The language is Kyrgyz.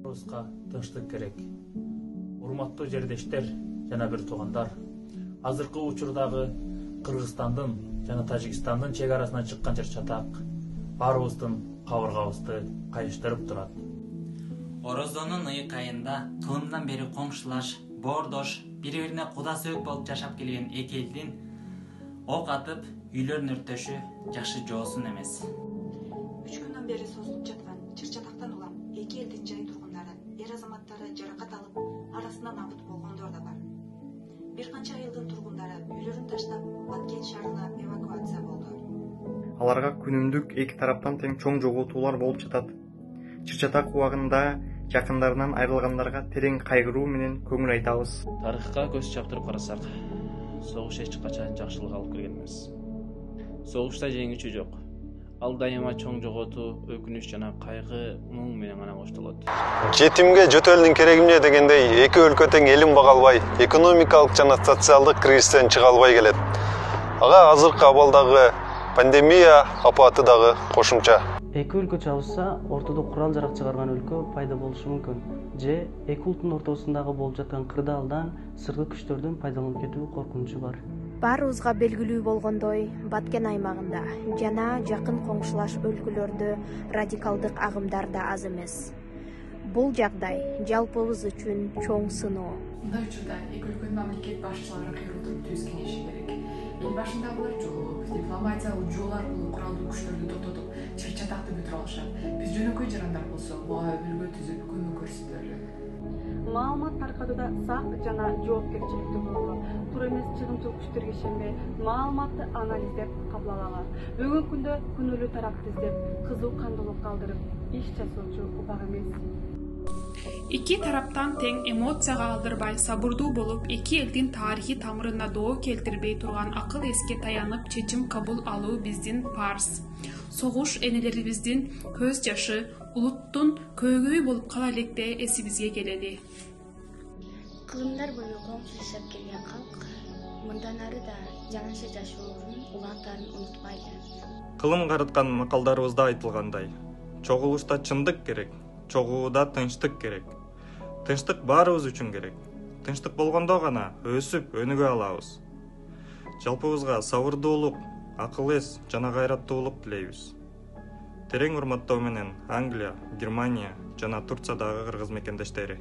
Баарыбызга тынчтык керек. Урматтуу жердештер жана бир туугандар, азыркы учурдагы Кыргызстандын жана Тажикстандын чек арасынан чыккан чыр-чатак баарыбыздын кабыргабызды кайыштырып турат. Орозонун ыйык айында тыымдан бери коңшулаш, боордош, бири-бирине куда сөөк болуп жашап келген эки элдин ок атып, үйлөрүн өрттөшү жакшы жоосун эмес. 3 күндөн бери созулуп жаткан чыр-чатактан улам эки элдин жай тургундары, эр азаматтары жаракат алып, арасынан абыт болгондор да бар. Бир канча айылдын тургундары үйлөрүн таштап, Баткен шаарына эвакуация болду. Аларга күнүмдүк эки тараптан тең чоң жоготуулар болуп жатат. Чыр-чатак убагында жакындарынан айрылгандарга терең кайгыруу менен көңүл айтабыз. Тарыхка көз чаптырып карасак, согуш эч качан жакшылык алып келген эмес. Согушта жеңүүчү жок. Ал дайыма чоң жоготуу, өкүнүч жана кайгы, муң менен гана коштолот. Жетимге жөтөлдүн керегимне дегендей, эки өлкө тең элин бага албай, экономикалык жана социалдык кризистен чыга албай келет. Ага азыркы абалдагы пандемия апаты дагы кошумча. Эки өлкө чабышса, ортодо курал-жарак чыгарган өлкө пайда болушу мүмкүн. Же эки улуттун ортосундагы болуп жаткан кырдаалдан сырткы күчтөрдүн пайдаланып кетүү коркунучу бар. Баарыбызга белгилүү болгондой, Баткен аймагында жана жакын коңшулаш өлкөлөрдө радикалдык агымдар да аз эмес. Бул жагдай жалпыбыз үчүн чоң сыноо. Мындай учурда эки өлкөнүн мамлекет башчылары кыйрылтып түз кеңеши керек. Эл башындагылар жолугуп, дипломатиялык жол аркылуу куралдуу күчтөрдү токтотуп, чыр-чатакты бүтүрө алышат. Биз жөнөкөй жарандар болсо, буга өбүлгө түзүп көмөк көрсөтөлү. Маалымат таркатууда сак жана жоопкерчиликтүү болуу, тур эмес чыгымчыл күчтөргө ишенбей, маалыматты анализдеп кабыл алалы. Бүгүнкү күндө күнөөлүү тарапты издеп, кызуу кандуулук калтырып, иш жасоочу убак эмес. Эки тараптан тең эмоцияга алдырбай, сабырдуу болуп, эки элдин тарыхый тамырына доо келтирбей турган акыл эске таянып чечим кабыл алуу биздин парыз. Согуш энелерибиздин көз жашы, улуттун көөгөй болуп кала электе эсибизге келели. Кылымдар бою коңшу жашап келген калк, мындан ары да жаңыча жашоонун улантарын унутпайлы. Кылым карыткан макалдарыбызда айтылгандай, чогулушта чындык керек, чогууда тынчтык керек. Тынчтык баарыбыз үчүн керек. Тынчтык болгондо гана өсүп, өнүгө алабыз. Жалпыбызга сабырдуулук, акыл эс жана кайраттуулук тилейбиз. Терең урматтоо менен Англия, Германия жана Турциядагы кыргыз мекендештери.